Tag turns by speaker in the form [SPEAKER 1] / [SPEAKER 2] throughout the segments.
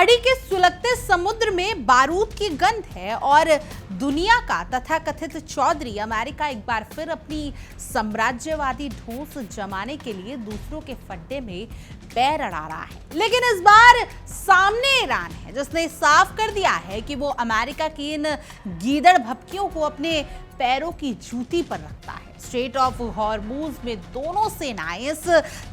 [SPEAKER 1] खाड़ी के सुलगते समुद्र में बारूद की गंध है और दुनिया का तथाकथित चौधरी अमेरिका एक बार फिर अपनी साम्राज्यवादी ढोंस जमाने के लिए दूसरों के फड्डे में पैर अड़ा रहा है। लेकिन इस बार सामने ईरान है जिसने साफ कर दिया है कि वो अमेरिका की इन गीदड़ भपकियों को अपने पैरों की जूती पर रखता है। स्ट्रेट ऑफ हॉर्मूज में दोनों सेनाएं इस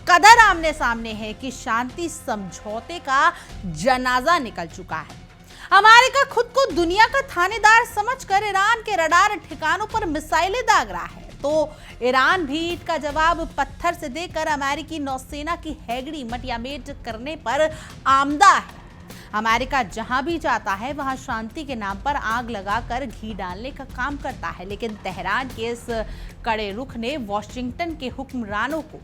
[SPEAKER 1] कदर आमने सामने है कि शांति समझौते का जनाजा निकल चुका है। अमेरिका खुद को दुनिया का थानेदार समझकर ईरान के रडार ठिकानों पर मिसाइलें दाग रहा है, तो ईरान भी ईंट का जवाब पत्थर से देकर अमेरिकी नौसेना की हैगड़ी मटियामेट करने पर आमदा है। अमेरिका जहां भी जाता है वहां शांति के नाम पर आग लगाकर घी डालने का काम करता है, लेकिन तेहरान के इस कड़े रुख ने वॉशिंगटन के हुक्मरानों को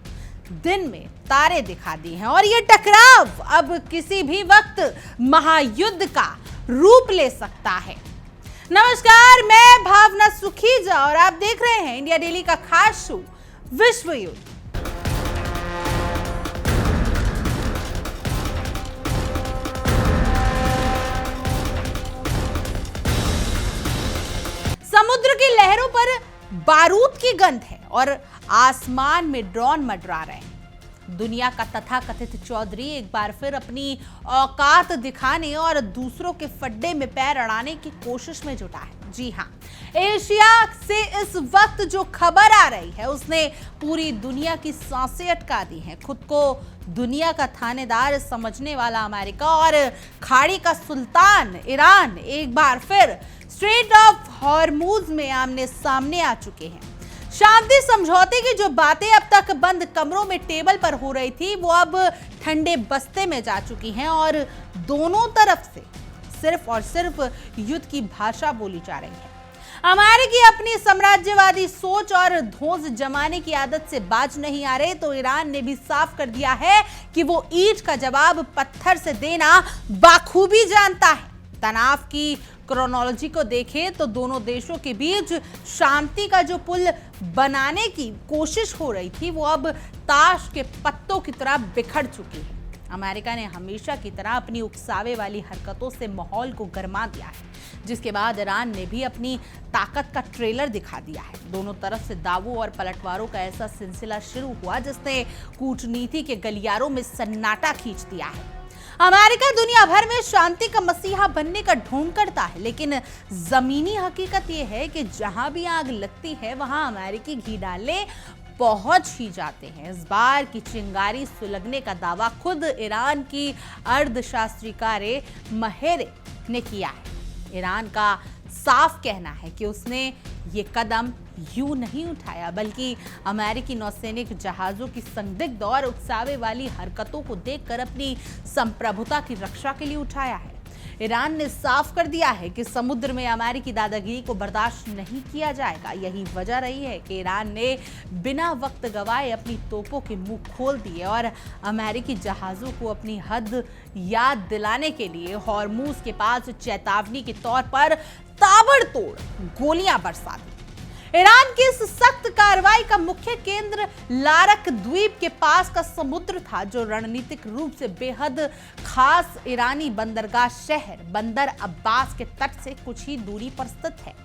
[SPEAKER 1] दिन में तारे दिखा दिए हैं और ये टकराव अब किसी भी वक्त महायुद्ध का रूप ले सकता है। नमस्कार, मैं भावना सुखीजा और आप देख रहे हैं इंडिया डेली का खास शो विश्व युद्ध। समुद्र की लहरों पर बारूद की गंध है और आसमान में ड्रोन मंडरा रहे हैं। दुनिया का तथाकथित चौधरी एक बार फिर अपनी औकात दिखाने और दूसरों के फड्डे में पैर अड़ाने की कोशिश में जुटा है। जी हां, एशिया से इस वक्त जो खबर आ रही है उसने पूरी दुनिया की सांसें अटका दी हैं। खुद को दुनिया का थानेदार समझने वाला अमेरिका और खाड़ी का सुल्तान ईरान एक बार फिर स्ट्रेट ऑफ हॉर्मूज में आमने सामने आ चुके हैं। शांति समझौते की जो बातें अब तक बंद कमरों में टेबल पर हो रही थी वो अब ठंडे बस्ते में जा चुकी हैं और दोनों तरफ से सिर्फ और सिर्फ युद्ध की भाषा बोली जा रही है। अमेरिकी अपनी साम्राज्यवादी सोच और धौंस जमाने की आदत से बाज नहीं आ रहे, तो ईरान ने भी साफ कर दिया है कि वो ईंट का जवाब पत्थर से देना बाखूबी जानता है। तनाव की क्रोनोलॉजी को देखें तो दोनों देशों के बीच शांति का जो पुल बनाने की कोशिश हो रही थी वो अब ताश के पत्तों की तरह बिखर चुकी है। अमेरिका ने हमेशा की तरह अपनी उकसावे वाली हरकतों से माहौल को गरमा दिया है, जिसके बाद ईरान ने भी अपनी ताकत का ट्रेलर दिखा दिया है। दोनों तरफ से दावों और पलटवारों का ऐसा सिलसिला शुरू हुआ जिसने कूटनीति के गलियारों में सन्नाटा खींच दिया है। अमेरिका दुनिया भर में शांति का मसीहा बनने का ढोंग करता है, लेकिन जमीनी हकीकत यह है कि जहां भी आग लगती है वहां अमेरिकी घी डालने पहुंच ही जाते हैं। इस बार की चिंगारी सुलगने का दावा खुद ईरान की अर्धशास्त्रीकारे महेरे ने किया है। ईरान का साफ कहना है कि उसने ये कदम यूं नहीं उठाया, बल्कि अमेरिकी नौसैनिक जहाजों की संदिग्ध और उकसावे वाली हरकतों को देखकर अपनी संप्रभुता की रक्षा के लिए उठाया है। ईरान ने साफ कर दिया है कि समुद्र में अमेरिकी दादागिरी को बर्दाश्त नहीं किया जाएगा। यही वजह रही है कि ईरान ने बिना वक्त गवाए अपनी तोपों के मुंह खोल दिए और अमेरिकी जहाजों को अपनी हद याद दिलाने के लिए हॉर्मूज के पास चेतावनी के तौर पर ताबड़तोड़ गोलियां बरसा दी। ईरान की इस सख्त कार्रवाई का मुख्य केंद्र लारक द्वीप के पास का समुद्र था, जो रणनीतिक रूप से बेहद खास ईरानी बंदरगाह शहर बंदर अब्बास के तट से कुछ ही दूरी पर स्थित है।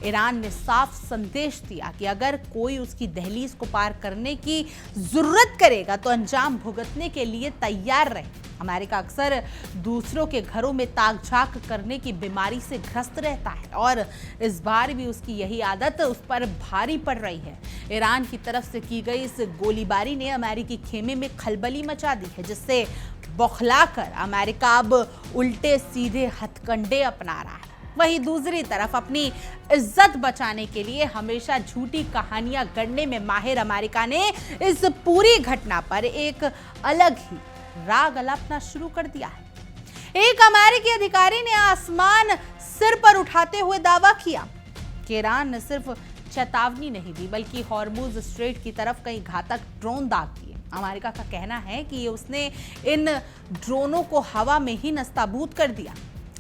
[SPEAKER 1] ईरान ने साफ संदेश दिया कि अगर कोई उसकी दहलीज को पार करने की जरूरत करेगा तो अंजाम भुगतने के लिए तैयार रहे। अमेरिका अक्सर दूसरों के घरों में ताक झांक करने की बीमारी से ग्रस्त रहता है और इस बार भी उसकी यही आदत उस पर भारी पड़ रही है। ईरान की तरफ से की गई इस गोलीबारी ने अमेरिकी खेमे में खलबली मचा दी है, जिससे बौखलाकर अमेरिका अब उल्टे सीधे हथकंडे अपना रहा है। वहीं दूसरी तरफ अपनी इज्जत बचाने के लिए हमेशा झूठी कहानियां गढ़ने में माहिर अमेरिका ने इस पूरी घटना पर एक अलग ही राग अलापना शुरू कर दिया है। एक अमेरिकी अधिकारी ने आसमान सिर पर उठाते हुए दावा किया कि ईरान ने सिर्फ चेतावनी नहीं दी बल्कि हॉर्मूज स्ट्रेट की तरफ कई घातक ड्रोन दाग दिए। अमेरिका का कहना है कि उसने इन ड्रोनों को हवा में ही नस्ताबूद कर दिया।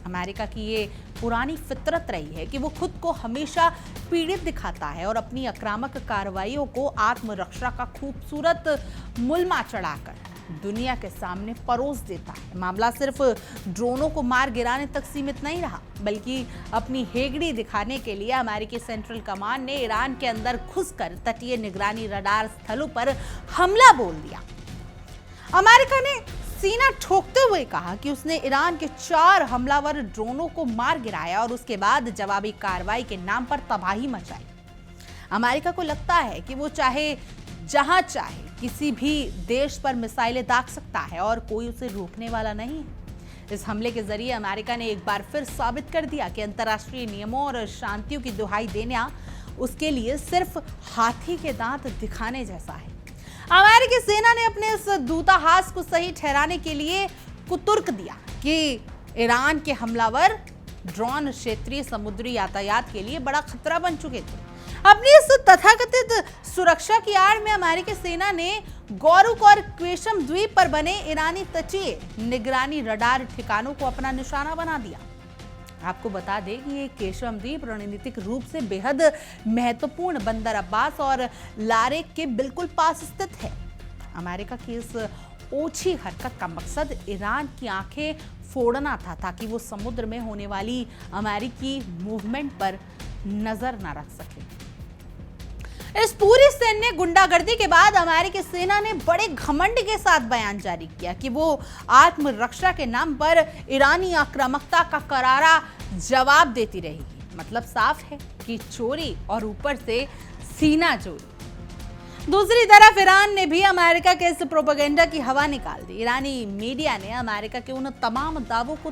[SPEAKER 1] अमेरिका की ये पुरानी फितरत रही है कि वो खुद को हमेशा पीड़ित दिखाता है और अपनी आक्रामक कार्रवाइयों को आत्मरक्षा का खूबसूरत मुलमा चढ़ाकर दुनिया के सामने परोस देता है। मामला सिर्फ ड्रोनों को मार गिराने तक सीमित नहीं रहा, बल्कि अपनी हेगड़ी दिखाने के लिए अमेरिकी सेंट्रल कमांड ने ईरान के अंदर घुसकर तटीय निगरानी रडार स्थलों पर हमला बोल दिया। अमेरिका ने सीना ठोकते हुए कहा कि उसने ईरान के 4 हमलावर ड्रोनों को मार गिराया और उसके बाद जवाबी कार्रवाई के नाम पर तबाही मचाई। अमेरिका को लगता है कि वो चाहे जहां चाहे किसी भी देश पर मिसाइलें दाग सकता है और कोई उसे रोकने वाला नहीं है। इस हमले के जरिए अमेरिका ने एक बार फिर साबित कर दिया कि अंतर्राष्ट्रीय नियमों और शांतियों की दुहाई देना उसके लिए सिर्फ हाथी के दांत दिखाने जैसा है। अमेरिकी सेना ने अपने इस दूतावास को सही ठहराने के लिए कुतुर्क दिया कि ईरान के हमलावर ड्रोन क्षेत्रीय समुद्री यातायात के लिए बड़ा खतरा बन चुके थे। अपनी इस तथाकथित सुरक्षा की आड़ में अमेरिकी सेना ने गौरुक और क्वेशम द्वीप पर बने ईरानी तटीय निगरानी रडार ठिकानों को अपना निशाना बना दिया। आपको बता दें कि ये केशम द्वीप रणनीतिक रूप से बेहद महत्वपूर्ण बंदर अब्बास और लारेक के बिल्कुल पास स्थित है। अमेरिका की इस ओछी हरकत का मकसद ईरान की आंखें फोड़ना था, ताकि वो समुद्र में होने वाली अमेरिकी मूवमेंट पर नजर न रख सके। इस पूरी सैन्य गुंडागर्दी के बाद अमेरिकी सेना ने बड़े घमंड के साथ बयान जारी किया कि वो आत्मरक्षा के नाम पर ईरानी आक्रामकता का करारा जवाब देती रहेगी। मतलब साफ है कि चोरी और ऊपर से सीना चोरी। दूसरी तरफ ईरान ने भी अमेरिका के इस प्रोपेगेंडा की हवा निकाल दी। ईरानी मीडिया ने अमेरिका के उन तमाम दावों को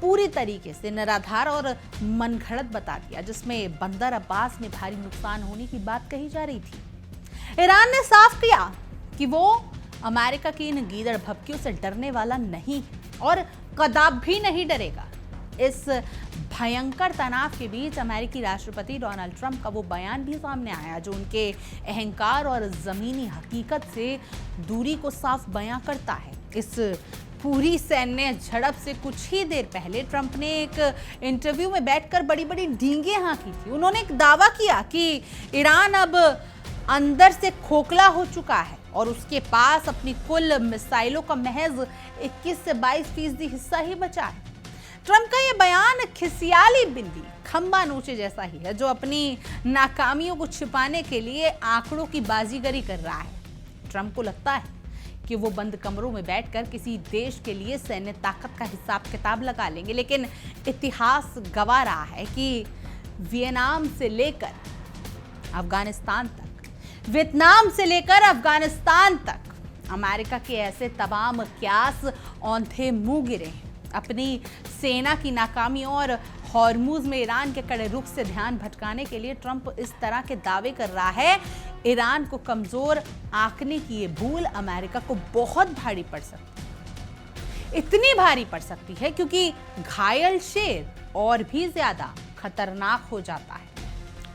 [SPEAKER 1] पूरी तरीके से निराधार और मनगढ़ंत बता दिया, जिसमें बंदर अब्बास में भारी नुकसान होने की बात कही जा रही थी। ईरान ने साफ किया कि वो अमेरिका की इन गीदड़ भभकियों से डरने वाला नहीं और कदापि नहीं डरेगा। इस भयंकर तनाव के बीच अमेरिकी राष्ट्रपति डोनाल्ड ट्रंप का वो बयान भी सामने आया जो उनके अहंकार और जमीनी हकीकत से दूरी को साफ बयां करता है। इस पूरी सैन्य झड़प से कुछ ही देर पहले ट्रंप ने एक इंटरव्यू में बैठकर बड़ी बड़ी डींगे हाँकी थी। उन्होंने एक दावा किया कि ईरान अब अंदर से खोखला हो चुका है और उसके पास अपनी कुल मिसाइलों का महज 21 से 22% हिस्सा ही बचा है। ट्रंप का यह बयान खिसियाली बिल्ली खंबा नोचे जैसा ही है, जो अपनी नाकामियों को छिपाने के लिए आंकड़ों की बाजीगरी कर रहा है। ट्रंप को लगता है कि वो बंद कमरों में बैठकर किसी देश के लिए सैन्य ताकत का हिसाब किताब लगा लेंगे, लेकिन इतिहास गवाह रहा है कि वियतनाम से लेकर अफगानिस्तान तक अमेरिका के ऐसे तमाम क्यास औंधे मुंह गिरे हैं। अपनी सेना की नाकामियों और हॉर्मुज में ईरान के कड़े रुख से ध्यान भटकाने के लिए ट्रंप इस तरह के दावे कर रहा है। ईरान को कमजोर आंकने की ये भूल अमेरिका को बहुत भारी पड़ सकती है। इतनी भारी पड़ सकती है क्योंकि घायल शेर और भी ज्यादा खतरनाक हो जाता है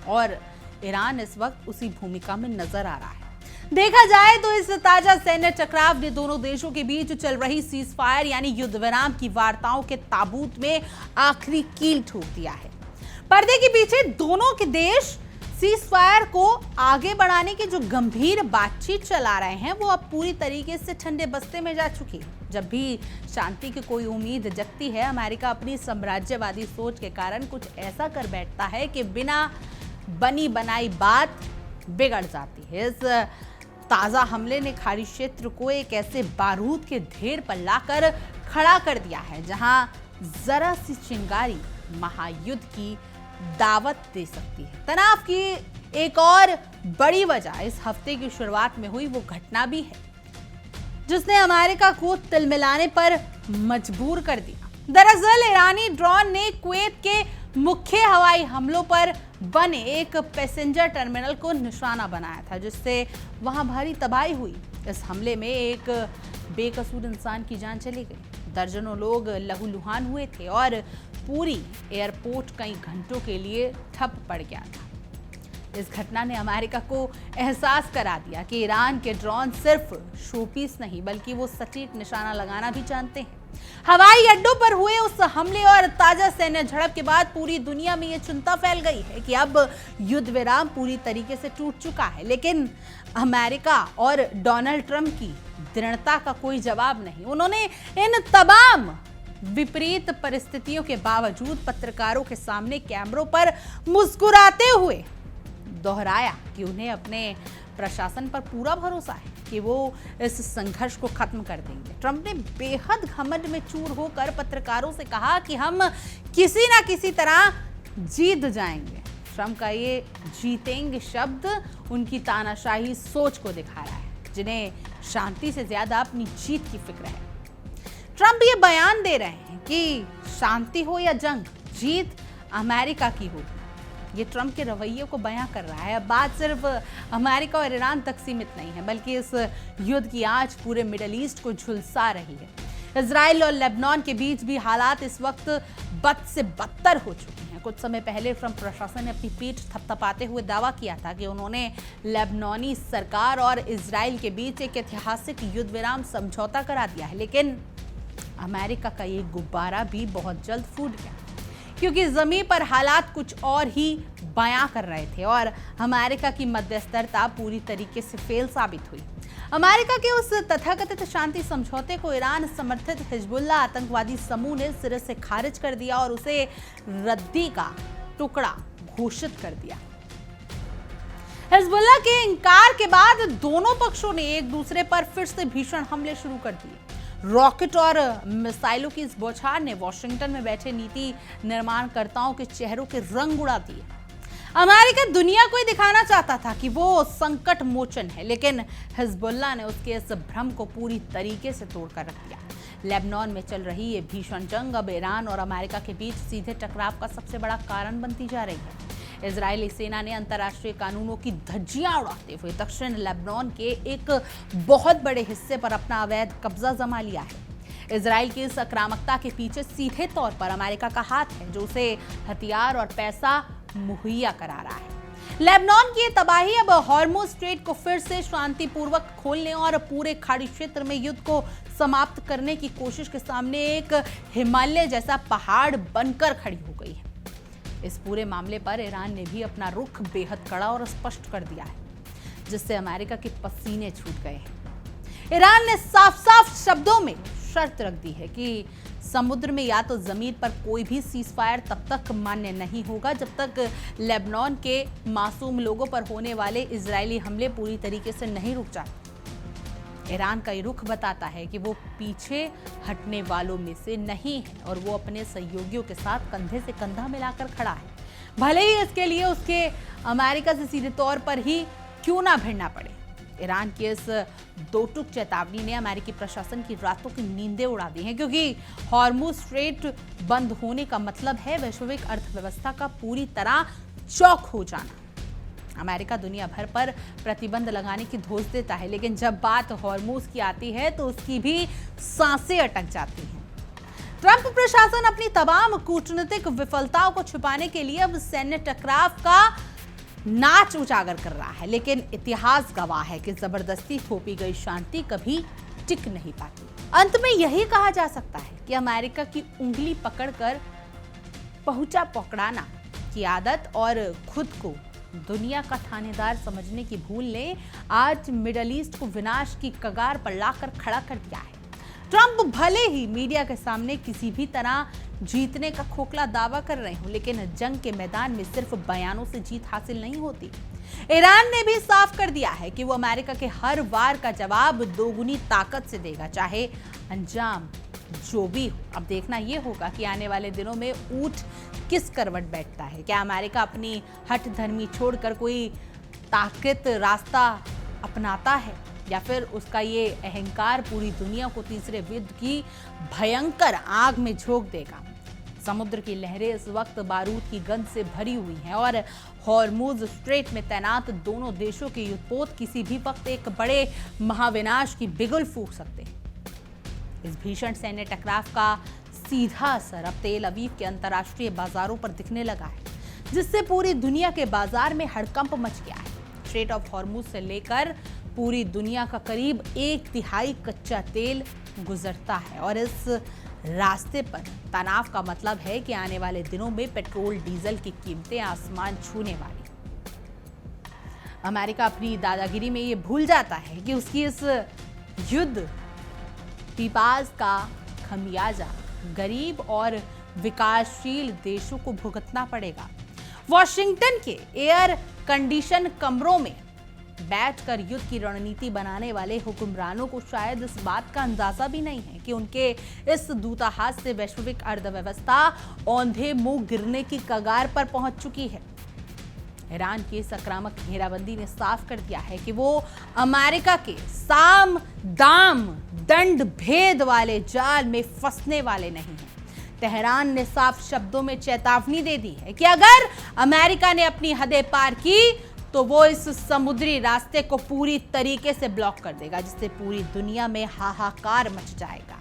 [SPEAKER 1] और ईरान इस वक्त उसी भूमिका में नजर आ रहा है। देखा जाए तो इस ताजा सैन्य टकराव ने दोनों देशों के बीच चल रही सीज फायर यानी युद्ध विराम की वार्ताओं के ताबूत में आखिरी कील ठोक दिया है। पर्दे के पीछे दोनों के देश सीज फायर को आगे बढ़ाने की जो गंभीर बातचीत चला रहे हैं वो अब पूरी तरीके से ठंडे बस्ते में जा चुकी है। जब भी शांति की कोई उम्मीद जगती है, अमेरिका अपनी साम्राज्यवादी सोच के कारण कुछ ऐसा कर बैठता है कि बिना बनी बनाई बात बिगड़ जाती है। इस ताजा हमले ने खाड़ी क्षेत्र को एक ऐसे बारूद के ढेर पर लाकर खड़ा कर दिया है जहां जरा सी चिंगारी महायुद्ध की दावत दे सकती है। तनाव की एक और बड़ी वजह इस हफ्ते की शुरुआत में हुई वो घटना भी है जिसने अमेरिका को तिलमिलाने पर मजबूर कर दिया। दरअसल ईरानी ड्रोन ने कुवैत के मुख्य हवाई हमलों पर बने एक पैसेंजर टर्मिनल को निशाना बनाया था, जिससे वहां भारी तबाही हुई। इस हमले में एक बेकसूर इंसान की जान चली गई, दर्जनों लोग लहूलुहान हुए थे और पूरी एयरपोर्ट कई घंटों के लिए ठप पड़ गया था। इस घटना ने अमेरिका को एहसास करा दिया कि ईरान के ड्रोन सिर्फ शोपीस नहीं बल्कि वो सटीक निशाना लगाना भी जानते हैं। हवाई अड्डों पर हुए उस हमले और ताजा सैन्य झड़प के बाद पूरी दुनिया में ये चिंता फैल गई है कि अब युद्ध विराम पूरी तरीके से टूट चुका है, लेकिन अमेरिका और डोनाल्ड ट्रंप की दृढ़ता का कोई जवाब नहीं। उन्होंने इन तमाम विपरीत परिस्थितियों के बावजूद पत्रकारों के सामने कैमरों पर मुस्कुराते हुए दोहराया कि उन्हें अपने प्रशासन पर पूरा भरोसा है कि वो इस संघर्ष को खत्म कर देंगे। ट्रंप ने बेहद घमंड में चूर होकर पत्रकारों से कहा कि हम किसी ना किसी तरह जीत जाएंगे। ट्रंप का ये जीतेंगे शब्द उनकी तानाशाही सोच को दिखा रहा है, जिन्हें शांति से ज्यादा अपनी जीत की फिक्र है। ट्रंप ये बयान दे रहे हैं कि शांति हो या जंग, जीत अमेरिका की होगी। ये ट्रंप के रवैये को बयां कर रहा है। अब बात सिर्फ अमेरिका और ईरान तक सीमित नहीं है, बल्कि इस युद्ध की आंच पूरे मिडिल ईस्ट को झुलसा रही है। इजराइल और लेबनान के बीच भी हालात इस वक्त बद से बदतर हो चुके हैं। कुछ समय पहले ट्रंप प्रशासन ने अपनी पीठ थपथपाते हुए दावा किया था कि उन्होंने लेबनानी सरकार और इजराइल के बीच एक ऐतिहासिक युद्ध विराम समझौता करा दिया है, लेकिन अमेरिका का ये गुब्बारा भी बहुत जल्द फूट गया, क्योंकि जमीन पर हालात कुछ और ही बयां कर रहे थे और अमेरिका की मध्यस्थता पूरी तरीके से फेल साबित हुई। अमेरिका के उस तथाकथित शांति समझौते को ईरान समर्थित हिजबुल्लाह आतंकवादी समूह ने सिरे से खारिज कर दिया और उसे रद्दी का टुकड़ा घोषित कर दिया। हिजबुल्लाह के इंकार के बाद दोनों पक्षों ने एक दूसरे पर फिर से भीषण हमले शुरू कर दिए। रॉकेट और मिसाइलों की इस बौछार ने वॉशिंगटन में बैठे नीति निर्माणकर्ताओं के चेहरों के रंग उड़ा दिए। अमेरिका दुनिया को ही दिखाना चाहता था कि वो संकट मोचन है, लेकिन हिजबुल्लाह ने उसके इस भ्रम को पूरी तरीके से तोड़कर रख दिया। लेबनान में चल रही ये भीषण जंग अब ईरान और अमेरिका के बीच सीधे टकराव का सबसे बड़ा कारण बनती जा रही है। इजरायली सेना ने अंतर्राष्ट्रीय कानूनों की धज्जियां उड़ाते हुए दक्षिण लेबनान के एक बहुत बड़े हिस्से पर अपना अवैध कब्जा जमा लिया है। इजराइल की इस आक्रामकता के पीछे सीधे तौर पर अमेरिका का हाथ है, जो उसे हथियार और पैसा मुहैया करा रहा है। लेबनान की तबाही अब हॉर्मुज स्ट्रेट को फिर से शांतिपूर्वक खोलने और पूरे खाड़ी क्षेत्र में युद्ध को समाप्त करने की कोशिश के सामने एक हिमालय जैसा पहाड़ बनकर खड़ी हो गई है। इस पूरे मामले पर ईरान ने भी अपना रुख बेहद कड़ा और स्पष्ट कर दिया है, जिससे अमेरिका के पसीने छूट गए हैं। ईरान ने साफ साफ शब्दों में शर्त रख दी है कि समुद्र में या तो जमीन पर कोई भी सीजफायर तब तक मान्य नहीं होगा जब तक लेबनान के मासूम लोगों पर होने वाले इजरायली हमले पूरी तरीके से नहीं रुक जाते। ईरान का ये रुख बताता है कि वो पीछे हटने वालों में से नहीं है और वो अपने सहयोगियों के साथ कंधे से कंधा मिलाकर खड़ा है, भले ही इसके लिए उसके अमेरिका से सीधे तौर पर ही क्यों ना भिड़ना पड़े। ईरान की इस दो टूक चेतावनी ने अमेरिकी प्रशासन की रातों की नींदें उड़ा दी हैं, क्योंकि हॉर्मुज स्ट्रेट बंद होने का मतलब है वैश्विक अर्थव्यवस्था का पूरी तरह चौक हो जाना। अमेरिका दुनिया भर पर प्रतिबंध लगाने की धोस देता है, लेकिन जब बात हॉर्मुज की आती है तो उसकी भी सांसें अटक जाती हैं। ट्रंप प्रशासन अपनी तमाम कूटनीतिक विफलताओं को छुपाने के लिए अब सैन्य टकराव का नाच उजागर कर रहा है, लेकिन इतिहास गवाह है कि जबरदस्ती थोपी गई शांति कभी टिक नहीं पाती। अंत में यही कहा जा सकता है कि अमेरिका की उंगली पकड़कर पहुंचा पकड़ाना की आदत और खुद को दुनिया का थानेदार समझने की भूल ने आज मिडिल ईस्ट को विनाश की कगार पर लाकर खड़ा कर दिया है। ट्रंप भले ही मीडिया के सामने किसी भी तरह जीतने का खोखला दावा कर रहे हो, लेकिन जंग के मैदान में सिर्फ बयानों से जीत हासिल नहीं होती। ईरान ने भी साफ कर दिया है कि वो अमेरिका के हर वार का जवाब दोगुनी ताकत से देगा, चाहे अंजाम जो भी हो। अब देखना यह होगा कि आने वाले दिनों में ऊंट किस करवट बैठता है। क्या अमेरिका अपनी हठ धर्मी छोड़कर कोई ताकत रास्ता अपनाता है, या फिर उसका ये अहंकार पूरी दुनिया को तीसरे युद्ध की भयंकर आग में झोंक देगा। समुद्र की लहरें इस वक्त बारूद की गंध से भरी हुई हैं और हॉर्मुज स्ट्रेट में तैनात दोनों देशों के युद्धपोत किसी भी वक्त एक बड़े महाविनाश की बिगुल फूंक सकते हैं। इस भीषण सैन्य टकराव का सीधा असर अब तेल अवीव के अंतर्राष्ट्रीय बाजारों पर दिखने लगा है, जिससे पूरी दुनिया के बाजार में हड़कंप मच गया है। स्ट्रेट ऑफ हॉर्मुज से लेकर पूरी दुनिया का करीब 1/3 कच्चा तेल गुजरता है और इस रास्ते पर तनाव का मतलब है कि आने वाले दिनों में पेट्रोल डीजल की कीमतें आसमान छूने वाली। अमेरिका अपनी दादागिरी में ये भूल जाता है कि उसकी इस युद्ध पिपास का खमियाजा गरीब और विकासशील देशों को भुगतना पड़ेगा। वॉशिंगटन के एयर कंडीशन कमरों में बैठकर युद्ध की रणनीति बनाने वाले हुक्मरानों को शायद इस बात का अंदाजा भी नहीं है कि उनके इस दूतावास से वैश्विक अर्थव्यवस्था औंधे मुंह गिरने की कगार पर पहुंच चुकी है। ईरान की सकारात्मक घेराबंदी ने साफ कर दिया है कि वो अमेरिका के साम दाम दंड भेद वाले जाल में फंसने वाले नहीं हैं। तेहरान ने साफ शब्दों में चेतावनी दे दी है कि अगर अमेरिका ने अपनी हदें पार की तो वो इस समुद्री रास्ते को पूरी तरीके से ब्लॉक कर देगा, जिससे पूरी दुनिया में हाहाकार मच जाएगा।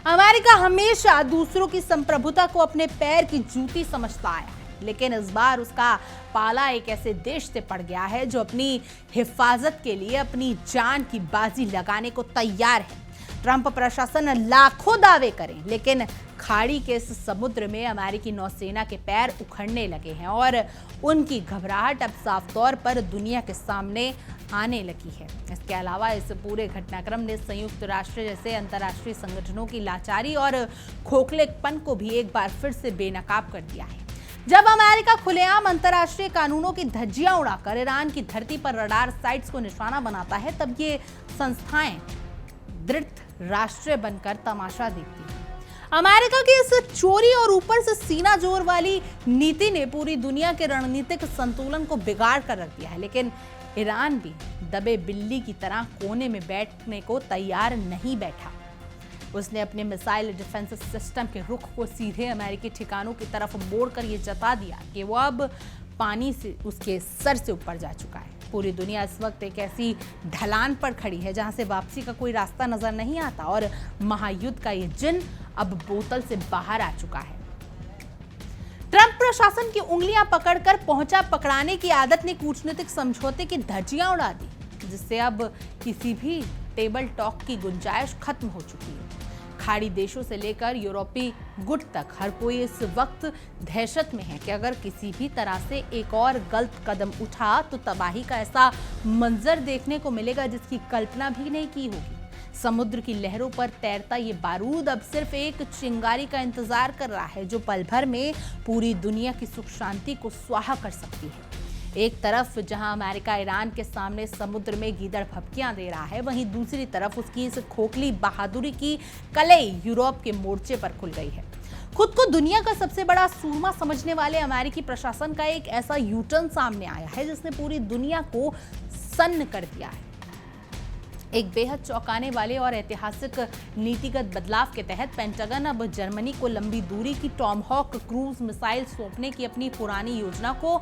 [SPEAKER 1] अमेरिका हमेशा दूसरों की संप्रभुता को अपने पैर की जूती समझता आया है, लेकिन इस बार उसका पाला एक ऐसे देश से पड़ गया है जो अपनी हिफाजत के लिए अपनी जान की बाजी लगाने को तैयार है। ट्रंप प्रशासन लाखों दावे करें, लेकिन खाड़ी के इस समुद्र में अमेरिकी नौसेना के पैर उखड़ने लगे हैं और उनकी घबराहट अब साफ तौर पर दुनिया के सामने आने लगी है। इसके अलावा इस पूरे घटनाक्रम ने संयुक्त राष्ट्र जैसे अंतर्राष्ट्रीय संगठनों की लाचारी और खोखलेपन को भी एक बार फिर से बेनकाब कर दिया है। जब अमेरिका खुलेआम अंतर्राष्ट्रीय कानूनों की धज्जियां उड़ाकर ईरान की धरती पर रडार साइट्स को निशाना बनाता है, तब ये संस्थाएं दृढ़ राष्ट्र बनकर तमाशा देखती हैं। अमेरिका की इस चोरी और ऊपर से सीना जोर वाली नीति ने पूरी दुनिया के रणनीतिक संतुलन को बिगाड़ कर रख दिया है, लेकिन ईरान भी दबे बिल्ली की तरह कोने में बैठने को तैयार नहीं बैठा। उसने अपने मिसाइल डिफेंस सिस्टम के रुख को सीधे अमेरिकी ठिकानों की तरफ मोड़कर ये जता दिया कि वो अब पानी से उसके सर से ऊपर जा चुका है। पूरी दुनिया इस वक्त एक ऐसी ढलान पर खड़ी है जहां से वापसी का कोई रास्ता नजर नहीं आता और महायुद्ध का ये जिन अब बोतल से बाहर आ चुका है। ट्रंप प्रशासन की उंगलियां पकड़कर पहुंचा पकड़ाने की आदत ने कूटनीतिक समझौते की धज्जियां उड़ा दी, जिससे अब किसी भी टेबल टॉक की गुंजाइश खत्म हो चुकी है। खाड़ी देशों से लेकर यूरोपीय गुट तक हर कोई इस वक्त दहशत में है कि अगर किसी भी तरह से एक और गलत कदम उठा तो तबाही का ऐसा मंजर देखने को मिलेगा जिसकी कल्पना भी नहीं की होगी। समुद्र की लहरों पर तैरता ये बारूद अब सिर्फ एक चिंगारी का इंतजार कर रहा है, जो पल भर में पूरी दुनिया की सुख शांति को स्वाहा कर सकती है। एक तरफ जहां अमेरिका ईरान के सामने समुद्र में गीदड़ भभकियां दे रहा है, वहीं दूसरी तरफ उसकी इस खोखली बहादुरी की कलई यूरोप के मोर्चे पर खुल गई है। खुद को दुनिया का सबसे बड़ा सूरमा समझने वाले अमेरिकी प्रशासन का एक ऐसा यूटर्न सामने आया है जिसने पूरी दुनिया को सन्न कर दिया है। एक बेहद चौंकाने वाले और ऐतिहासिक नीतिगत बदलाव के तहत पेंटागन अब जर्मनी को लंबी दूरी की टॉमहॉक क्रूज मिसाइल सौंपने की अपनी पुरानी योजना को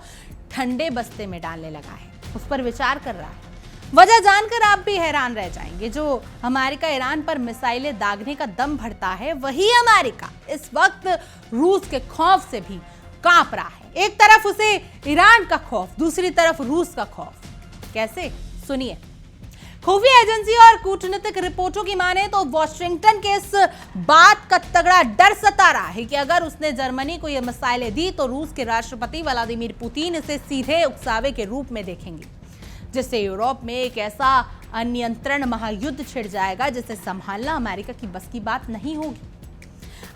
[SPEAKER 1] ठंडे बस्ते में डालने लगा है, उस पर विचार कर रहा है। वजह जानकर आप भी हैरान रह जाएंगे। जो अमेरिका ईरान पर मिसाइलें दागने का दम भरता है, वही अमेरिका इस वक्त रूस के खौफ से भी कांप रहा है। एक तरफ उसे ईरान का खौफ, दूसरी तरफ रूस का खौफ। कैसे? सुनिए। खुफिया एजेंसी और कूटनीतिक रिपोर्टों की माने तो वॉशिंगटन के इस बात का तगड़ा डर सता रहा है कि अगर उसने जर्मनी को यह मिसाइलें दी तो रूस के राष्ट्रपति व्लादिमीर पुतिन इसे सीधे उकसावे के रूप में देखेंगे, जिससे यूरोप में एक ऐसा अनियंत्रण महायुद्ध छिड़ जाएगा जिसे संभालना अमेरिका की बस की बात नहीं होगी।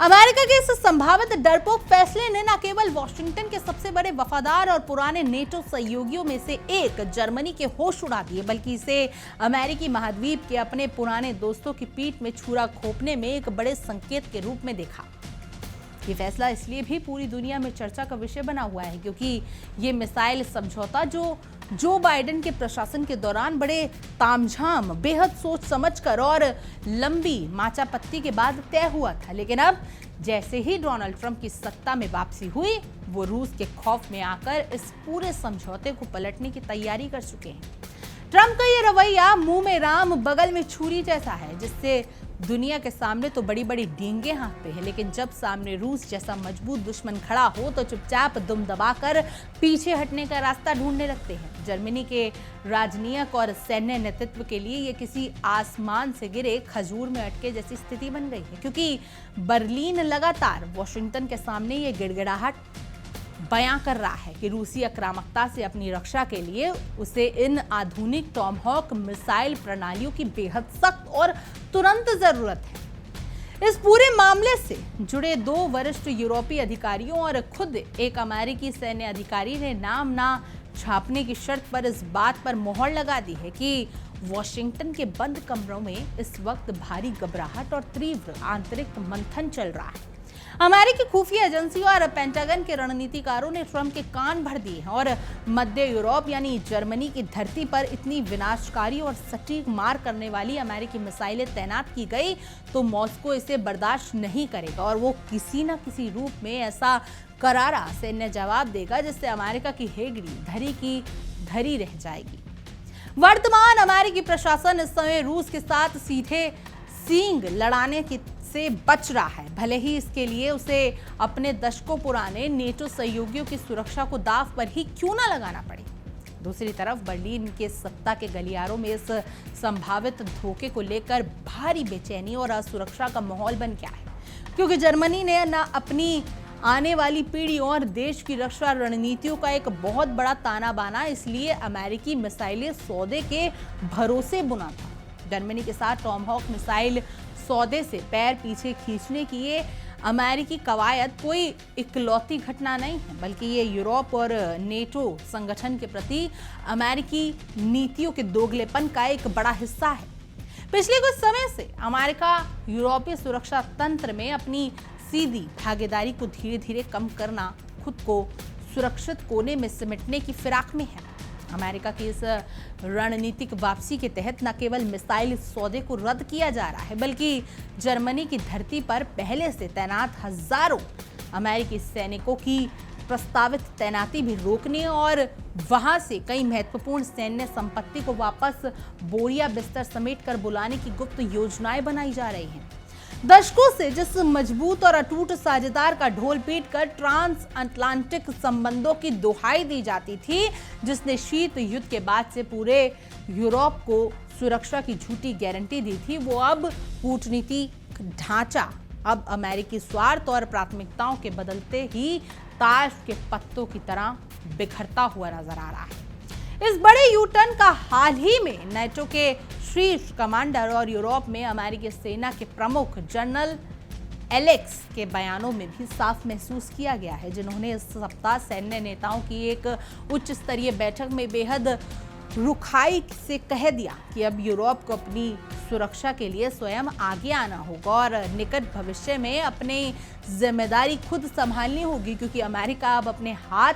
[SPEAKER 1] अमेरिका के इस संभावित डरपोक फैसले ने न केवल वॉशिंगटन के सबसे बड़े वफादार और पुराने नेटो सहयोगियों में से एक जर्मनी के होश उड़ा दिए, बल्कि इसे अमेरिकी महाद्वीप के अपने पुराने दोस्तों की पीठ में छुरा घोंपने में एक बड़े संकेत के रूप में देखा। ये फैसला इसलिए भी पूरी दुनिया में चर्चा का विषय बना हुआ है क्योंकि ये मिसाइल समझौता जो बाइडेन के प्रशासन के दौरान बड़े तामझाम, बेहद सोच समझकर और लंबी माचापत्ती के बाद तय हुआ था, लेकिन अब जैसे ही डोनाल्ड ट्रंप की सत्ता में वापसी हुई, वो रूस के खौफ में आकर इस पूरे समझौते को पलटने की तैयारी कर चुके हैं। ट्रंप का ये रवैया मुंह में राम बगल में छुरी जैसा है, जिससे दुनिया के सामने तो बड़ी बड़ी डींगे हाँकते हैं, लेकिन जब सामने रूस जैसा मजबूत दुश्मन खड़ा हो तो चुपचाप दुम दबाकर पीछे हटने का रास्ता ढूंढने लगते हैं। जर्मनी के राजनीतिक और सैन्य नेतृत्व के लिए ये किसी आसमान से गिरे खजूर में अटके जैसी स्थिति बन गई है, क्योंकि बर्लिन लगातार वॉशिंगटन के सामने ये गिड़गिड़ाहट बयां कर रहा है कि रूसी आक्रामकता से अपनी रक्षा के लिए उसे इन आधुनिक टॉमहॉक मिसाइल प्रणालियों की बेहद सख्त और तुरंत जरूरत है। इस पूरे मामले से जुड़े 2 वरिष्ठ यूरोपीय अधिकारियों और खुद एक अमेरिकी सैन्य अधिकारी ने नाम ना छापने की शर्त पर इस बात पर मोहर लगा दी है कि वॉशिंगटन के बंद कमरों में इस वक्त भारी घबराहट और तीव्र आंतरिक मंथन चल रहा है। अमेरिकी खुफिया एजेंसियों और पेंटागन के रणनीतिकारों ने ट्रंप के कान भर दिए हैं और मध्य यूरोप यानी जर्मनी की धरती पर इतनी विनाशकारी और सटीक मार करने वाली अमेरिकी मिसाइलें तैनात की गई तो मॉस्को इसे बर्दाश्त नहीं करेगा और वो किसी न किसी रूप में ऐसा करारा सैन्य जवाब देगा जिससे अमेरिका की हेगड़ी धरी की धरी रह जाएगी। वर्तमान अमेरिकी प्रशासन इस समय रूस के साथ सीधे सींग लड़ाने की से बच रहा है, भले ही इसके लिए उसे अपने दशकों पुराने नेटो सहयोगियों की सुरक्षा को दांव पर ही क्यों ना लगाना पड़े। दूसरी तरफ बर्लिन के सत्ता के गलियारों में इस संभावित धोखे को लेकर भारी बेचैनी और असुरक्षा का माहौल बन गया है, क्योंकि जर्मनी ने न अपनी आने वाली पीढ़ियों और देश की रक्षा रणनीतियों का एक बहुत बड़ा ताना बाना इसलिए अमेरिकी मिसाइलें सौदे के भरोसे बुना था। जर्मनी के साथ टॉमहॉक मिसाइल सौदे से पैर पीछे खींचने की ये अमेरिकी कवायद कोई इकलौती घटना नहीं है, बल्कि ये यूरोप और नेटो संगठन के प्रति अमेरिकी नीतियों के दोगलेपन का एक बड़ा हिस्सा है। पिछले कुछ समय से अमेरिका यूरोपीय सुरक्षा तंत्र में अपनी सीधी भागीदारी को धीरे धीरे कम करना खुद को सुरक्षित कोने में सिमटने की फिराक में है। अमेरिका की इस रणनीतिक वापसी के तहत न केवल मिसाइल सौदे को रद्द किया जा रहा है, बल्कि जर्मनी की धरती पर पहले से तैनात हजारों अमेरिकी सैनिकों की प्रस्तावित तैनाती भी रोकने और वहां से कई महत्वपूर्ण सैन्य संपत्ति को वापस बोरिया बिस्तर समेट कर बुलाने की गुप्त योजनाएं बनाई जा रही हैं। दशकों से जिस मजबूत और अटूट साझेदार का ढोल पीटकर ट्रांस अटलांटिक संबंधों की दुहाई दी जाती थी, जिसने शीत युद्ध के बाद से पूरे यूरोप को सुरक्षा की झूठी गारंटी दी थी, वो अब कूटनीतिक ढांचा अब अमेरिकी स्वार्थ और प्राथमिकताओं के बदलते ही ताश के पत्तों की तरह बिखरता हुआ नजर आ रहा है। इस बड़े यू टर्न का हाल ही में नेटो के शीर्ष कमांडर और यूरोप में अमेरिकी सेना के प्रमुख जनरल एलेक्स के बयानों में भी साफ महसूस किया गया है, जिन्होंने इस सप्ताह सैन्य नेताओं की एक उच्च स्तरीय बैठक में बेहद रुखाई से कह दिया कि अब यूरोप को अपनी सुरक्षा के लिए स्वयं आगे आना होगा और निकट भविष्य में अपनी जिम्मेदारी खुद संभालनी होगी, क्योंकि अमेरिका अब अपने हाथ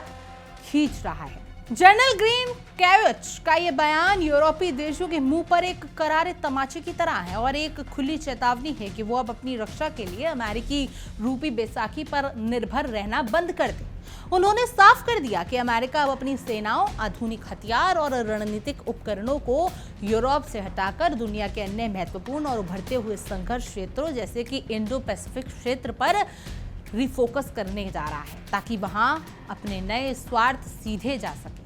[SPEAKER 1] खींच रहा है। जनरल ग्रीन कैविच का ये बयान यूरोपीय देशों के मुंह पर एक करारे तमाचे की तरह है और एक खुली चेतावनी है कि वो अब अपनी रक्षा के लिए अमेरिकी रूपी बैसाखी पर निर्भर रहना बंद कर दे। उन्होंने साफ कर दिया कि अमेरिका अब अपनी सेनाओं, आधुनिक हथियार और रणनीतिक उपकरणों को यूरोप से हटाकर दुनिया के अन्य महत्वपूर्ण और उभरते हुए संघर्ष क्षेत्रों जैसे कि इंडो पैसिफिक क्षेत्र पर रिफोकस करने जा रहा है, ताकि वहां अपने नए स्वार्थ सीधे जा सके।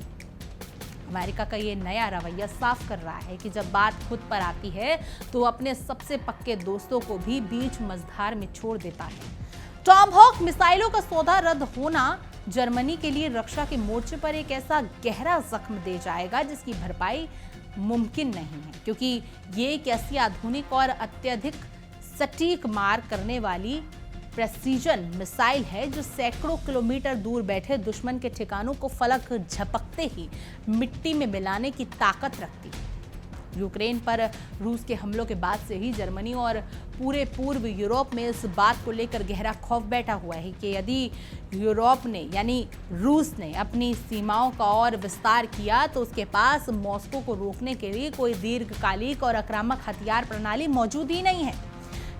[SPEAKER 1] अमेरिका का ये नया रवैया साफ कर रहा है कि जब बात खुद पर आती है तो अपने सबसे पक्के दोस्तों को भी बीच मझधार में छोड़ देता है। टॉमहॉक मिसाइलों का सौदा रद्द होना जर्मनी के लिए रक्षा के मोर्चे पर एक ऐसा गहरा जख्म दे जाएगा जिसकी भरपाई मुमकिन नहीं है, क्योंकि ये एक ऐसी आधुनिक और अत्यधिक सटीक मार करने वाली प्रेसिजन मिसाइल है जो सैकड़ों किलोमीटर दूर बैठे दुश्मन के ठिकानों को फलक झपकते ही मिट्टी में मिलाने की ताकत रखती है। यूक्रेन पर रूस के हमलों के बाद से ही जर्मनी और पूरे पूर्व यूरोप में इस बात को लेकर गहरा खौफ बैठा हुआ है कि यदि यूरोप ने यानी रूस ने अपनी सीमाओं का और विस्तार किया तो उसके पास मॉस्को को रोकने के लिए कोई दीर्घकालिक और आक्रामक हथियार प्रणाली मौजूद ही नहीं है।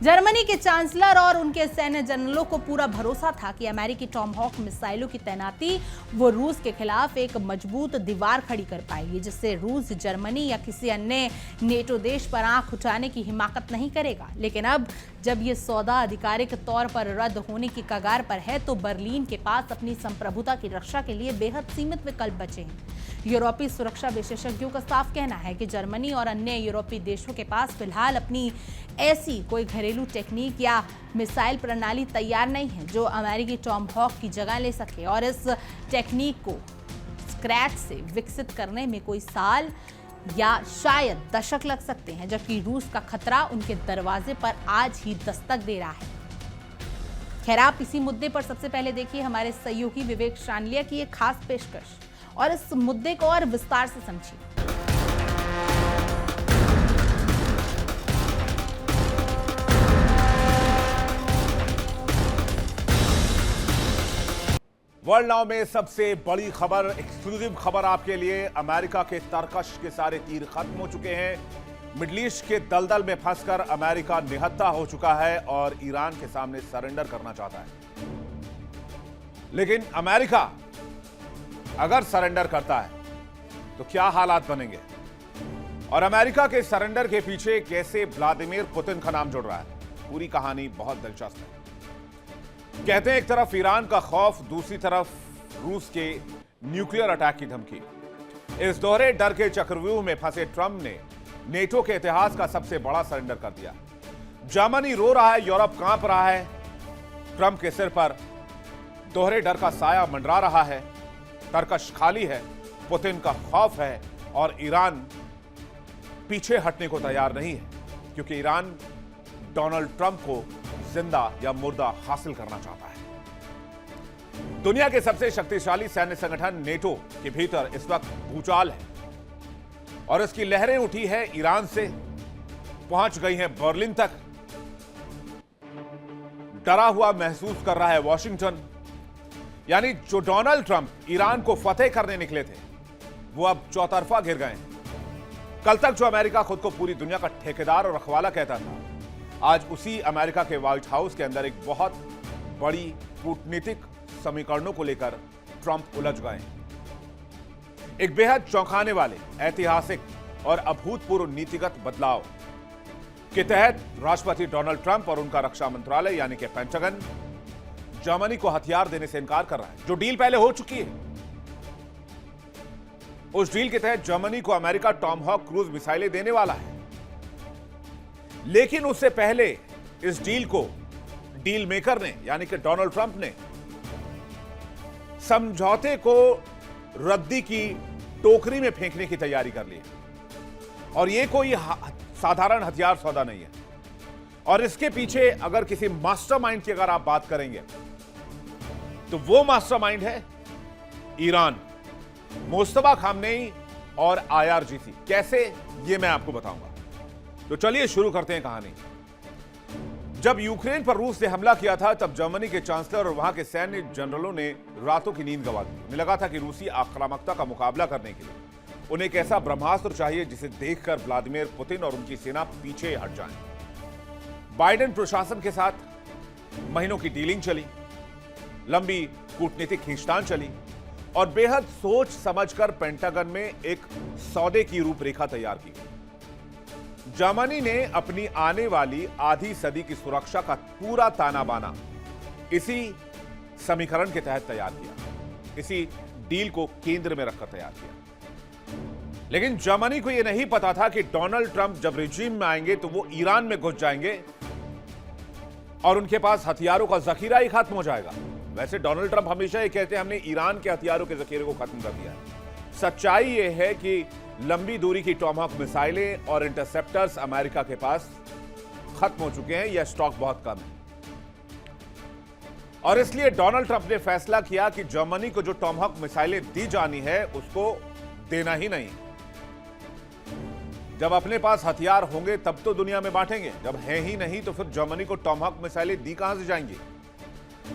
[SPEAKER 1] जर्मनी के चांसलर और उनके सैन्य जनरलों को पूरा भरोसा था कि अमेरिकी टॉमहॉक मिसाइलों की तैनाती वो रूस के खिलाफ एक मजबूत दीवार खड़ी कर पाएगी, जिससे रूस जर्मनी या किसी अन्य नेटो देश पर आंख उठाने की हिमाकत नहीं करेगा। लेकिन अब जब ये सौदा आधिकारिक तौर पर रद्द होने की कगार पर है तो बर्लिन के पास अपनी संप्रभुता की रक्षा के लिए बेहद सीमित विकल्प बचे हैं, यूरोपीय सुरक्षा विशेषज्ञों का साफ कहना है कि जर्मनी और अन्य यूरोपीय देशों के पास फिलहाल अपनी ऐसी कोई घरेलू टेक्निक या मिसाइल प्रणाली तैयार नहीं है जो अमेरिकी टॉमहॉक की जगह ले सके, और इस टेक्निक को स्क्रैच से विकसित करने में कोई साल या शायद दशक लग सकते हैं, जबकि रूस का खतरा उनके दरवाजे पर आज ही दस्तक दे रहा है। खैर, आप इसी मुद्दे पर सबसे पहले देखिए हमारे सहयोगी विवेक शानलिया की एक खास पेशकश और इस मुद्दे को और विस्तार से समझिए।
[SPEAKER 2] वर्ल्ड नाउ में सबसे बड़ी खबर, एक्सक्लूसिव खबर आपके लिए। अमेरिका के तरकश के सारे तीर खत्म हो चुके हैं। मिडल ईस्ट के दलदल में फंसकर अमेरिका निहत्था हो चुका है और ईरान के सामने सरेंडर करना चाहता है। लेकिन अमेरिका अगर सरेंडर करता है तो क्या हालात बनेंगे, और अमेरिका के सरेंडर के पीछे कैसे व्लादिमीर पुतिन का नाम जुड़ रहा है, पूरी कहानी बहुत दिलचस्प है। कहते हैं एक तरफ ईरान का खौफ, दूसरी तरफ रूस के न्यूक्लियर अटैक की धमकी। इस दोहरे डर के चक्रव्यूह में फंसे ट्रंप ने नेटो के इतिहास का सबसे बड़ा सरेंडर कर दिया। जर्मनी रो रहा है, यूरोप कांप रहा है, ट्रंप के सिर पर दोहरे डर का साया मंडरा रहा है। तरकश खाली है, पुतिन का खौफ है और ईरान पीछे हटने को तैयार नहीं है, क्योंकि ईरान डोनाल्ड ट्रंप को जिंदा या मुर्दा हासिल करना चाहता है। दुनिया के सबसे शक्तिशाली सैन्य संगठन नेटो के भीतर इस वक्त भूचाल है और इसकी लहरें उठी है ईरान से, पहुंच गई हैं बर्लिन तक। डरा हुआ महसूस कर रहा है वॉशिंगटन। यानी जो डोनाल्ड ट्रंप ईरान को फतेह करने निकले थे वो अब चौतरफा घिर गए। कल तक जो अमेरिका खुद को पूरी दुनिया का ठेकेदार और रखवाला कहता था, आज उसी अमेरिका के व्हाइट हाउस के अंदर एक बहुत बड़ी कूटनीतिक समीकरणों को लेकर ट्रंप उलझ गए। एक बेहद चौंकाने वाले, ऐतिहासिक और अभूतपूर्व नीतिगत बदलाव के तहत राष्ट्रपति डोनाल्ड ट्रंप और उनका रक्षा मंत्रालय यानी कि पेंटागन जर्मनी को हथियार देने से इनकार कर रहा है। जो डील पहले हो चुकी है, उस डील के तहत जर्मनी को अमेरिका टॉमहॉक क्रूज मिसाइलें देने वाला है। लेकिन उससे पहले इस डील को डील मेकर ने यानी कि डोनाल्ड ट्रंप ने समझौते को रद्दी की टोकरी में फेंकने की तैयारी कर ली है। और यह कोई साधारण हथियार सौदा नहीं है। और इसके पीछे अगर किसी मास्टरमाइंड की अगर आप बात करेंगे तो वो मास्टरमाइंड है ईरान, मुस्तफा खामनेई और IRGC। कैसे, ये मैं आपको बताऊंगा। तो चलिए शुरू करते हैं कहानी। जब यूक्रेन पर रूस ने हमला किया था तब जर्मनी के चांसलर और वहां के सैन्य जनरलों ने रातों की नींद गंवा दी। उन्हें लगा था कि रूसी आक्रामकता का मुकाबला करने के लिए उन्हें एक ऐसा ब्रह्मास्त्र चाहिए जिसे देखकर व्लादिमीर पुतिन और उनकी सेना पीछे हट जाए। बाइडेन प्रशासन के साथ महीनों की डीलिंग चली, लंबी कूटनीतिक खींचतान चली और बेहद सोच समझकर पेंटागन में एक सौदे की रूपरेखा तैयार की। जर्मनी ने अपनी आने वाली आधी सदी की सुरक्षा का पूरा ताना बाना इसी समीकरण के तहत तैयार किया, इसी डील को केंद्र में रखकर तैयार किया। लेकिन जर्मनी को यह नहीं पता था कि डोनाल्ड ट्रंप जब रिजीम में आएंगे तो वो ईरान में घुस जाएंगे और उनके पास हथियारों का जखीरा ही खत्म हो जाएगा। वैसे डोनाल्ड ट्रंप हमेशा ये कहते हैं हमने ईरान के हथियारों के जखीरे को खत्म कर दिया है। सच्चाई यह है कि लंबी दूरी की टॉमहॉक मिसाइलें और इंटरसेप्टर्स अमेरिका के पास खत्म हो चुके हैं, यह स्टॉक बहुत कम है। और इसलिए डोनाल्ड ट्रंप ने फैसला किया कि जर्मनी को जो टॉमहॉक मिसाइलें दी जानी है उसको देना ही नहीं। जब अपने पास हथियार होंगे तब तो दुनिया में बांटेंगे, जब है ही नहीं तो फिर जर्मनी को टॉमहॉक मिसाइलें दी कहां से जाएंगी।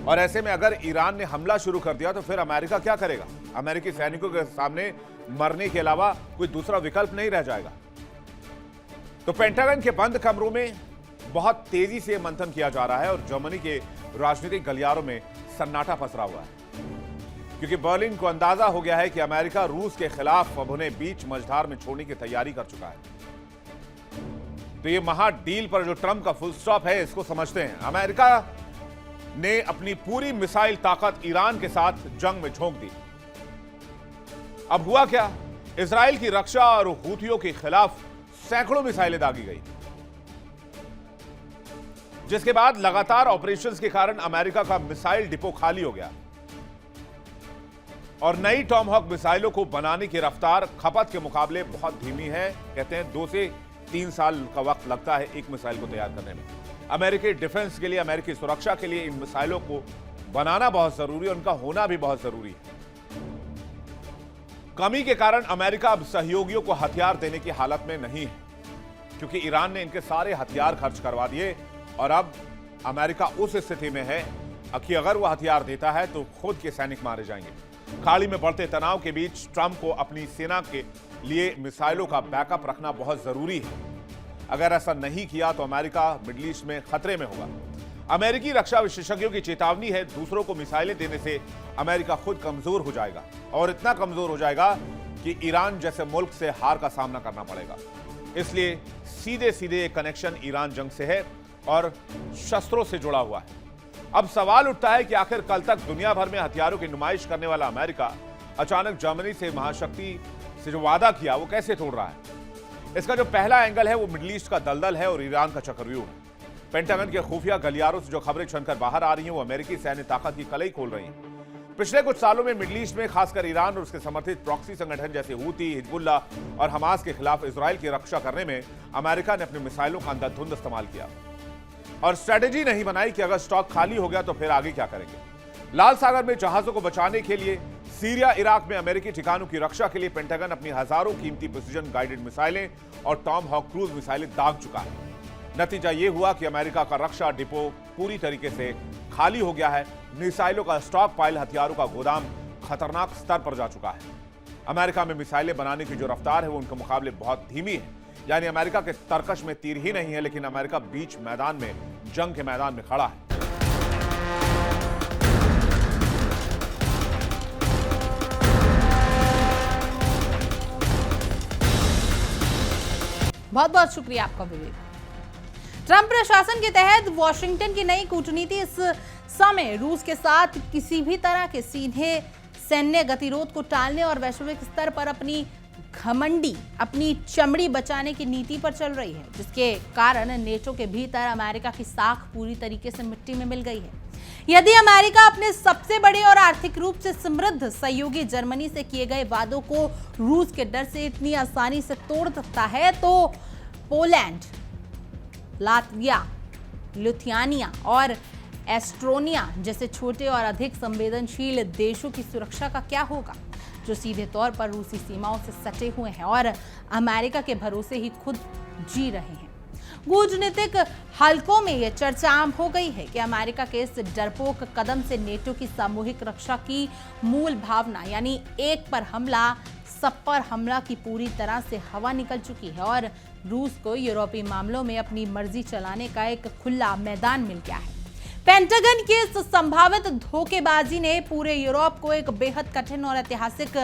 [SPEAKER 2] और ऐसे में अगर ईरान ने हमला शुरू कर दिया तो फिर अमेरिका क्या करेगा? अमेरिकी सैनिकों के सामने मरने के अलावा कोई दूसरा विकल्प नहीं रह जाएगा। तो पेंटागन के बंद कमरों में बहुत तेजी से मंथन किया जा रहा है और जर्मनी के राजनीतिक गलियारों में सन्नाटा पसरा हुआ है, क्योंकि बर्लिन को अंदाजा हो गया है कि अमेरिका रूस के खिलाफ अब उन्हें बीच मझधार में छोड़ने की तैयारी कर चुका है। तो ये महा डील पर जो ट्रंप का फुल स्टॉप है, इसको समझते हैं। अमेरिका ने अपनी पूरी मिसाइल ताकत ईरान के साथ जंग में झोंक दी। अब हुआ क्या, इजराइल की रक्षा और हूथियों के खिलाफ सैकड़ों मिसाइलें दागी गई, जिसके बाद लगातार ऑपरेशंस के कारण अमेरिका का मिसाइल डिपो खाली हो गया और नई टॉमहॉक मिसाइलों को बनाने की रफ्तार खपत के मुकाबले बहुत धीमी है। कहते हैं 2 से 3 साल का वक्त लगता है एक मिसाइल को तैयार करने में। अमेरिकी डिफेंस के लिए, अमेरिकी सुरक्षा के लिए इन मिसाइलों को बनाना बहुत जरूरी है, उनका होना भी बहुत जरूरी है। कमी के कारण अमेरिका अब सहयोगियों को हथियार देने की हालत में नहीं है, क्योंकि ईरान ने इनके सारे हथियार खर्च करवा दिए और अब अमेरिका उस स्थिति में है कि अगर वह हथियार देता है तो खुद के सैनिक मारे जाएंगे। खाड़ी में बढ़ते तनाव के बीच ट्रंप को अपनी सेना के लिए मिसाइलों का बैकअप रखना बहुत जरूरी है। अगर ऐसा नहीं किया तो अमेरिका मिडिल ईस्ट में खतरे में होगा। अमेरिकी रक्षा विशेषज्ञों की चेतावनी है, दूसरों को मिसाइलें देने से अमेरिका खुद कमजोर हो जाएगा और इतना कमजोर हो जाएगा कि ईरान जैसे मुल्क से हार का सामना करना पड़ेगा। इसलिए सीधे सीधे एक कनेक्शन ईरान जंग से है और शस्त्रों से जुड़ा हुआ है। अब सवाल उठता है कि आखिर कल तक दुनिया भर में हथियारों की नुमाइश करने वाला अमेरिका अचानक जर्मनी से महाशक्ति से जो वादा किया वो कैसे तोड़ रहा है। इसका जो पहला एंगल है वो मिडिल ईस्ट का दलदल है और ईरान का चक्रव्यूह है। पेंटागन के खुफिया गलियारों से जो खबरें छनकर बाहर आ रही हैं वो अमेरिकी सैन्य ताकत की कलई खोल रही हैं। पिछले कुछ सालों में मिडिल ईस्ट में खासकर ईरान और उसके समर्थित प्रॉक्सी संगठन जैसे हूती, हिजबुल्ला और हमास के खिलाफ इजराइल की रक्षा करने में अमेरिका ने अपनी मिसाइलों का अंधाधुंध इस्तेमाल किया और स्ट्रेटेजी नहीं बनाई कि अगर स्टॉक खाली हो गया तो फिर आगे क्या करेंगे। लाल सागर में जहाजों को बचाने के लिए, सीरिया इराक में अमेरिकी ठिकानों की रक्षा के लिए पेंटागन अपनी हजारों कीमती प्रिसिजन गाइडेड मिसाइलें और टॉमहॉक क्रूज मिसाइलें दाग चुका है। नतीजा यह हुआ कि अमेरिका का रक्षा डिपो पूरी तरीके से खाली हो गया है। मिसाइलों का स्टॉक पाइल, हथियारों का गोदाम खतरनाक स्तर पर जा चुका है। अमेरिका में मिसाइलें बनाने की जो रफ्तार है वो उनके मुकाबले बहुत धीमी है। यानी अमेरिका के तरकश में तीर ही नहीं है, लेकिन अमेरिका बीच मैदान में, जंग के मैदान में खड़ा है।
[SPEAKER 1] बहुत बहुत शुक्रिया आपका विवेक। ट्रंप प्रशासन के तहत वॉशिंगटन की नई कूटनीति इस समय रूस के साथ किसी भी तरह के सीधे सैन्य गतिरोध को टालने और वैश्विक स्तर पर अपनी चमड़ी बचाने की नीति पर चल रही है, जिसके कारण नेटो के भीतर अमेरिका की साख पूरी तरीके से मिट्टी में मिल गई है। यदि अमेरिका अपने सबसे बड़े और आर्थिक रूप से समृद्ध सहयोगी जर्मनी से किए गए वादों को रूस के डर से इतनी आसानी से तोड़ सकता है, तो पोलैंड, लातविया, लिथुआनिया और एस्टोनिया जैसे छोटे और अधिक संवेदनशील देशों की सुरक्षा का क्या होगा, जो सीधे तौर पर रूसी सीमाओं से सटे हुए हैं और अमेरिका के भरोसे ही खुद जी रहे हैं। कूटनीतिक हलकों में यह चर्चा आम हो गई है कि अमेरिका के इस डरपोक कदम से नेटो की सामूहिक रक्षा की मूल भावना, यानी एक पर हमला सब पर हमला की पूरी तरह से हवा निकल चुकी है और रूस को यूरोपीय मामलों में अपनी मर्जी चलाने का एक खुला मैदान मिल गया है। पेंटागन की इस संभावित धोखेबाजी ने पूरे यूरोप को एक बेहद कठिन और ऐतिहासिक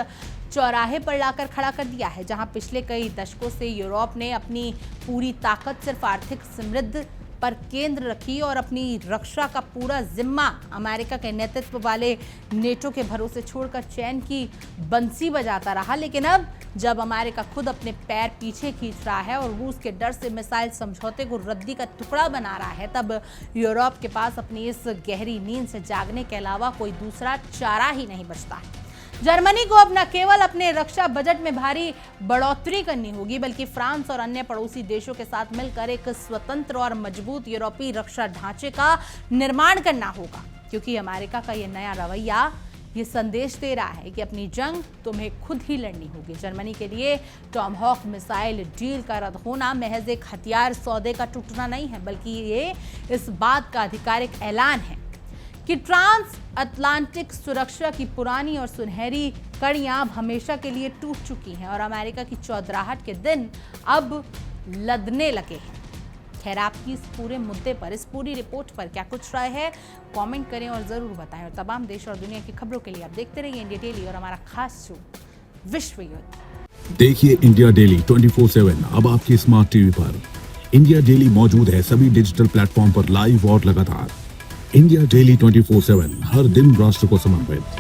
[SPEAKER 1] चौराहे पर लाकर खड़ा कर दिया है, जहां पिछले कई दशकों से यूरोप ने अपनी पूरी ताकत सिर्फ आर्थिक समृद्धि पर केंद्र रखी और अपनी रक्षा का पूरा जिम्मा अमेरिका के नेतृत्व वाले नेटो के भरोसे छोड़कर चैन की बंसी बजाता रहा। लेकिन अब जब अमेरिका खुद अपने पैर पीछे खींच रहा है और रूस के डर से मिसाइल समझौते को रद्दी का टुकड़ा बना रहा है, तब यूरोप के पास अपनी इस गहरी नींद से जागने के अलावा कोई दूसरा चारा ही नहीं बचता है। जर्मनी को अब न केवल अपने रक्षा बजट में भारी बढ़ोतरी करनी होगी, बल्कि फ्रांस और अन्य पड़ोसी देशों के साथ मिलकर एक स्वतंत्र और मजबूत यूरोपीय रक्षा ढांचे का निर्माण करना होगा, क्योंकि अमेरिका का यह नया रवैया ये संदेश दे रहा है कि अपनी जंग तुम्हें खुद ही लड़नी होगी। जर्मनी के लिए टॉमहॉक मिसाइल डील का रद्द होना महज एक हथियार सौदे का टूटना नहीं है, बल्कि ये इस बात का आधिकारिक ऐलान है कि ट्रांस अटलांटिक सुरक्षा की पुरानी और सुनहरी कड़ियां अब हमेशा के लिए टूट चुकी हैं और अमेरिका की चौधराहट के दिन अब लदने लगे हैं। खैर, आपकी इस पूरे मुद्दे पर, इस पूरी रिपोर्ट पर क्या कुछ राय है, कमेंट करें और जरूर बताएं। और तमाम देश और दुनिया की खबरों के लिए आप देखते रहिए इंडिया डेली और हमारा खास शो विश्व युद्ध।
[SPEAKER 3] देखिए इंडिया डेली 24/7 अब आपके स्मार्ट टीवी पर। इंडिया डेली मौजूद है सभी डिजिटल प्लेटफॉर्म पर लाइव और लगातार। इंडिया डेली 24/7 हर दिन राष्ट्र को समर्पित।